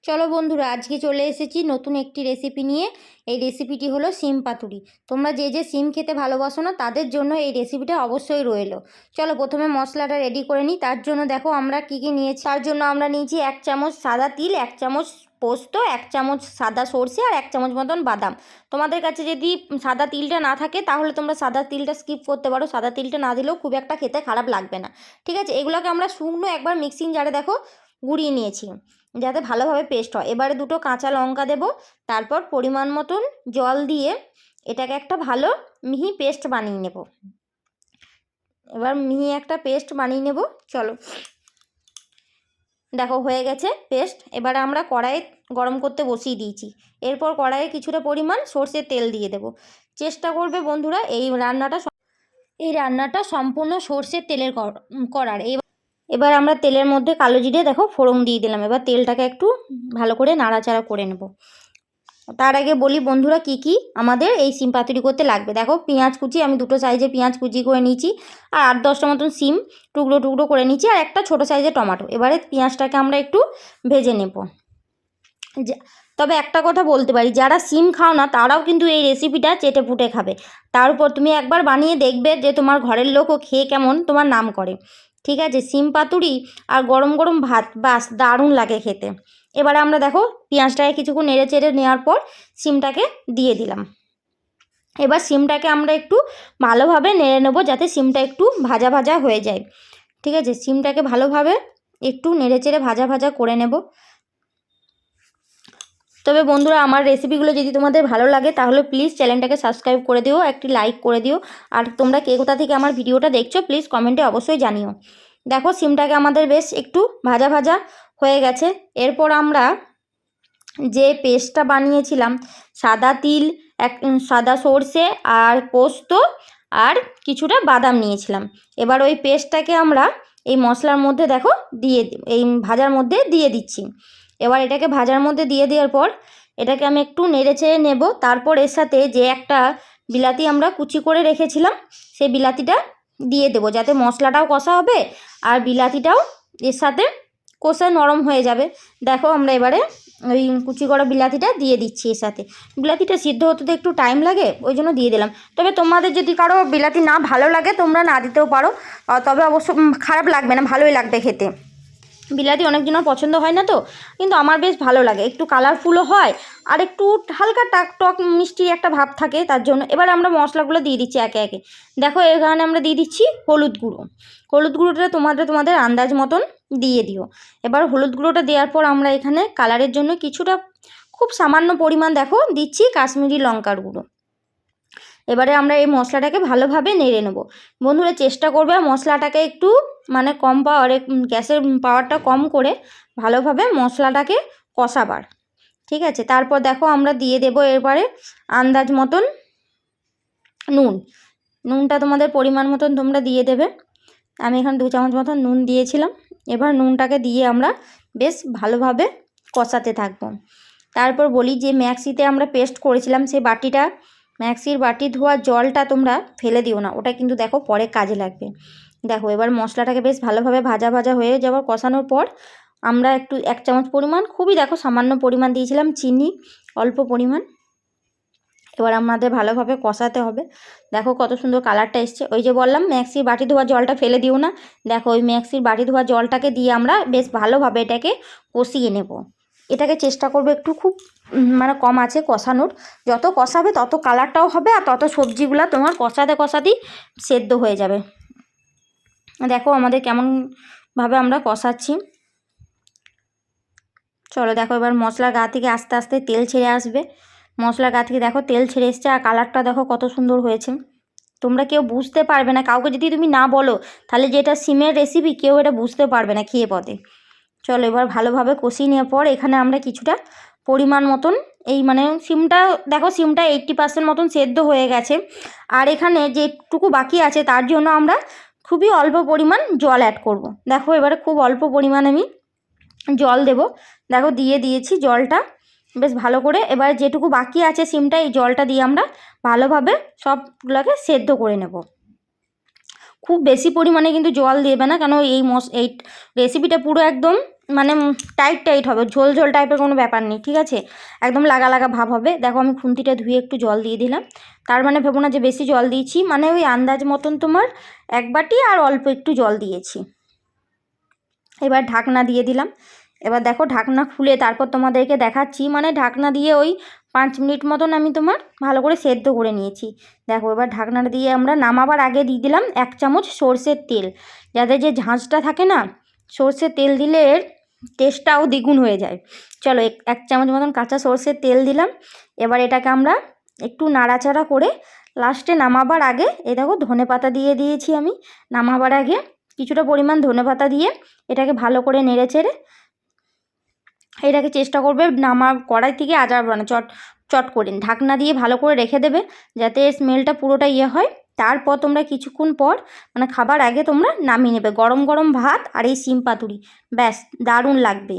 চলো বন্ধুরা, আজকে চলে এসেছি নতুন একটি রেসিপি নিয়ে। এই রেসিপিটি হলো সিম পাতুরি। তোমরা যে যে সিম খেতে ভালোবাসো না তাদের জন্য এই রেসিপিটা অবশ্যই রইলো। চলো প্রথমে মশলাটা রেডি করে নিই। তার জন্য দেখো আমরা কী কী নিয়েছি। তার জন্য আমরা নিয়েছি 1 চামচ সাদা তিল, 1 চামচ পোস্ত, 1 চামচ সাদা সর্ষে আর 1 চামচ মতন বাদাম। তোমাদের কাছে যদি সাদা তিলটা না থাকে তাহলে তোমরা সাদা তিলটা স্কিপ করতে পারো। সাদা তিলটা না দিলেও খুব একটা খেতে খারাপ লাগবে না। ঠিক আছে, এগুলোকে আমরা শুকনো একবার মিক্সিং জারে দেখো গুঁড়িয়ে নিয়েছি যাতে ভালোভাবে পেস্ট হয়। এবারে দুটো কাঁচা লঙ্কা দেব, তারপর পরিমাণ মতন জল দিয়ে এটাকে একটা ভালো মিহি পেস্ট বানিয়ে নেব। এবার মিহি একটা পেস্ট বানিয়ে নেব। চলো দেখো হয়ে গেছে পেস্ট। এবার আমরা কড়াই গরম করতে বসিয়ে দিয়েছি। এরপর কড়াইয়ে কিছুটা পরিমাণ সর্ষের তেল দিয়ে দেব। চেষ্টা করবে বন্ধুরা এই রান্নাটা সম্পূর্ণ সর্ষের তেলের করার। এবার আমরা তেলের মধ্যে কালো জিরে দেখো ফোড়ন দিয়ে দিলাম। এবার তেলটাকে একটু ভালো করে নাড়াচাড়া করে নেব। তার আগে বলি বন্ধুরা কি কি আমাদের এই সিম পাতুরি করতে লাগবে। দেখো পেঁয়াজ কুচি, আমি দুটো সাইজে পেঁয়াজ কুচি করে নিয়েছি, আর 8-10টা মতন সিম টুকরো টুকরো করে নিয়েছি, আর একটা ছোটো সাইজের টমেটো। এবারে পেঁয়াজটাকে আমরা একটু ভেজে নেব। তবে একটা কথা বলতে পারি, যারা সিম খাও না তারাও কিন্তু এই রেসিপিটা চেটে পুটে খাবে। তার উপর তুমি একবার বানিয়ে দেখবে যে তোমার ঘরের লোকও খেয়ে কেমন তোমার নাম করে। ঠিক আছে, সিম পাতুরি আর গরম গরম ভাত, বাস দারুণ লাগে খেতে। এবারে আমরা দেখো পেঁয়াজটাকে কিছুক্ষণ নেড়ে চেড়ে নেওয়ার পর সিমটাকে দিয়ে দিলাম। এবার সিমটাকে আমরা একটু ভালোভাবে নেড়ে নেবো যাতে সিমটা একটু ভাজা ভাজা হয়ে যায়। ঠিক আছে, সিমটাকে ভালোভাবে একটু নেড়ে চেড়ে ভাজা ভাজা করে নেব। তবে বন্ধুরা আমার রেসিপিগুলো যদি তোমাদের ভালো লাগে তাহলে প্লিজ চ্যানেলটাকে সাবস্ক্রাইব করে দিও, একটি লাইক করে দিও। আর তোমরা কে কোথা থেকে আমার ভিডিওটা দেখছো প্লিজ কমেন্টে অবশ্যই জানিও। দেখো সিমটাকে আমাদের বেশ একটু ভাজা ভাজা হয়ে গেছে। এরপর আমরা যে পেস্টটা বানিয়েছিলাম, সাদা তিল, সাদা সর্ষে আর পোস্ত আর কিছুটা বাদাম নিয়েছিলাম। এবার ওই পেস্টটাকে আমরা এই মশলার মধ্যে দেখো এই ভাজার মধ্যে দিয়ে দিচ্ছি। এবার এটাকে ভাজার মধ্যে দিয়ে দেওয়ার পর এটাকে আমি একটু নেড়ে চেড়ে নেব। তারপর এর সাথে যে একটা বিলাতি আমরা কুচি করে রেখেছিলাম সেই বিলাতিটা দিয়ে দেবো, যাতে মশলাটাও কষা হবে আর বিলাতিটাও এর সাথে কষে নরম হয়ে যাবে। দেখো আমরা এবারে ওই কুচি করা বিলাতিটা দিয়ে দিচ্ছি এর সাথে। বিলাতিটা সিদ্ধ হতে তো একটু টাইম লাগে, ওই জন্য দিয়ে দিলাম। তবে তোমাদের যদি কারো বিলাতি না ভালো লাগে তোমরা না দিতেও পারো, তবে অবশ্য খারাপ লাগবে না, ভালোই লাগবে খেতে। বিলাতি অনেকজনের পছন্দ হয় না তো, কিন্তু আমার বেশ ভালো লাগে, একটু কালারফুলও হয় আর একটু হালকা টক মিষ্টি একটা ভাব থাকে তার জন্য। এবার আমরা মশলাগুলো দিয়ে দিচ্ছি একে একে। দেখো এখানে আমরা দিয়ে দিচ্ছি হলুদ গুঁড়ো। হলুদ গুঁড়োটা তোমাদের আন্দাজ মতন দিয়ে দিও। এবার হলুদ গুঁড়োটা দেওয়ার পর আমরা এখানে কালারের জন্য কিছুটা খুব সামান্য পরিমাণ দেখো দিচ্ছি কাশ্মীরি লঙ্কার গুঁড়ো। এবারে আমরা এই মশলাটাকে ভালোভাবে নেড়ে নেব। বন্ধুরা চেষ্টা করবে মশলাটাকে একটু কম পাওয়ারে, গ্যাসের পাওয়ারটা কম করে ভালোভাবে মশলাটাকে কষাবার। ঠিক আছে, তারপর দেখো আমরা দিয়ে দেব এবারে আন্দাজ মতন নুনটা তোমাদের পরিমাণ মতন তোমরা দিয়ে দেবে। আমি এখানে 2 চামচ মতন নুন দিয়েছিলাম। এবার নুনটাকে দিয়ে আমরা বেশ ভালোভাবে কষাতে থাকবো। তারপর বলি যে মিক্সিতে আমরা পেস্ট করেছিলাম সেই মিক্সির বাটি ধোয়া জলটা তোমরা ফেলে দিও না, ওটা কিন্তু দেখো পরে কাজে লাগবে। দেখো এবার মশলাটাকে বেশ ভালোভাবে ভাজা ভাজা হয়ে যাওয়ার কষানোর পর আমরা একটু 1 চামচ পরিমাণ, খুবই দেখো সামান্য পরিমাণ দিয়েছিলাম চিনি, অল্প পরিমাণ। এবার আমাদের ভালোভাবে কষাতে হবে। দেখো কত সুন্দর কালারটা এসছে। ওই যে বললাম মিক্সির বাটি ধোয়া জলটা ফেলে দিও না। দেখো ওই মিক্সির বাটি ধোয়া জলটাকে দিয়ে আমরা বেশ ভালোভাবে এটাকে কষিয়ে নেব। এটাকে চেষ্টা করবে একটু খুব কম আছে কষানোর। যত কষাবে তত কালারটাও হবে আর তত সবজিগুলো তোমার কষাতেই সেদ্ধ হয়ে যাবে। দেখো আমাদের কেমনভাবে আমরা কষাচ্ছি। চলো দেখো এবার মশলার গা থেকে আস্তে আস্তে তেল ছেড়ে আসবে। মশলার গা থেকে দেখো তেল ছেড়ে এসছে আর কালারটা দেখো কত সুন্দর হয়েছে। তোমরা কেউ বুঝতে পারবে না, কাউকে যদি তুমি না বলো তাহলে যে এটা সিমের রেসিপি কেউ এটা বুঝতে পারবে না খেয়ে পদে। চলো এবার ভালোভাবে কষিয়ে নেওয়ার পর এখানে আমরা কিছুটা পরিমাণ মতন সিমটা দেখো সিমটা 80% মতন সেদ্ধ হয়ে গেছে। আর এখানে যেটুকু বাকি আছে তার জন্য আমরা খুবই অল্প পরিমাণ জল অ্যাড করব। দেখো এবারে খুব অল্প পরিমাণ আমি জল দেব। দেখো দিয়ে দিয়েছি জলটা বেশ ভালো করে। এবার যেটুকু বাকি আছে সিমটা এই জলটা দিয়ে আমরা ভালোভাবে সবগুলোকে সেদ্ধ করে নেব। খুব বেশি পরিমাণে কিন্তু জল দেবে না, কেন এই রেসিপিটা পুরো একদম মানে টাইট টাইট হবে, ঝোল ঝোল টাইপের কোনো ব্যাপার নেই, ঠিক আছে? একদম লাগা লাগা ভাব হবে। দেখো আমি খুন্তিটা ধুয়ে একটু জল দিয়ে দিলাম, তার মানে ভেবো না যে বেশি জল দিয়েছি, মানে ওই আন্দাজ মতন তোমার 1 বাটি আর অল্প একটু জল দিয়েছি। এবার ঢাকনা দিয়ে দিলাম। এবার দেখো ঢাকনা খুলে তারপর তোমাদেরকে দেখাচ্ছি, মানে ঢাকনা দিয়ে ওই 5 মিনিট মতন আমি তোমার ভালো করে সেদ্ধ করে নিয়েছি। দেখো এবার ঢাকনাটা দিয়ে আমরা নামাবার আগে দিয়ে দিলাম 1 চামচ সর্ষের তেল, যাতে যে ঝাঁঝটা থাকে না, সর্ষের তেল দিলে এর টেস্টটাও দ্বিগুণ হয়ে যায়। চলো 1 চামচ মতন কাঁচা সর্ষের তেল দিলাম। এবার এটাকে আমরা একটু নাড়াচাড়া করে লাস্টে নামাবার আগে এই দেখো ধনেপাতা দিয়ে দিয়েছি আমি। নামাবার আগে কিছুটা পরিমাণ ধনেপাতা দিয়ে এটাকে ভালো করে নেড়ে চেড়ে এটাকে চেষ্টা করবে কড়াই থেকে আজাড়বে না, চট করে ঢাকনা দিয়ে ভালো করে রেখে দেবে, যাতে স্মেলটা পুরোটা হয়। তারপর তোমরা কিছুক্ষণ পর মানে খাবার আগে তোমরা নামিয়ে নেবে, গরম গরম ভাত আর এই শিম পাতুরি, ব্যাস দারুণ লাগবে।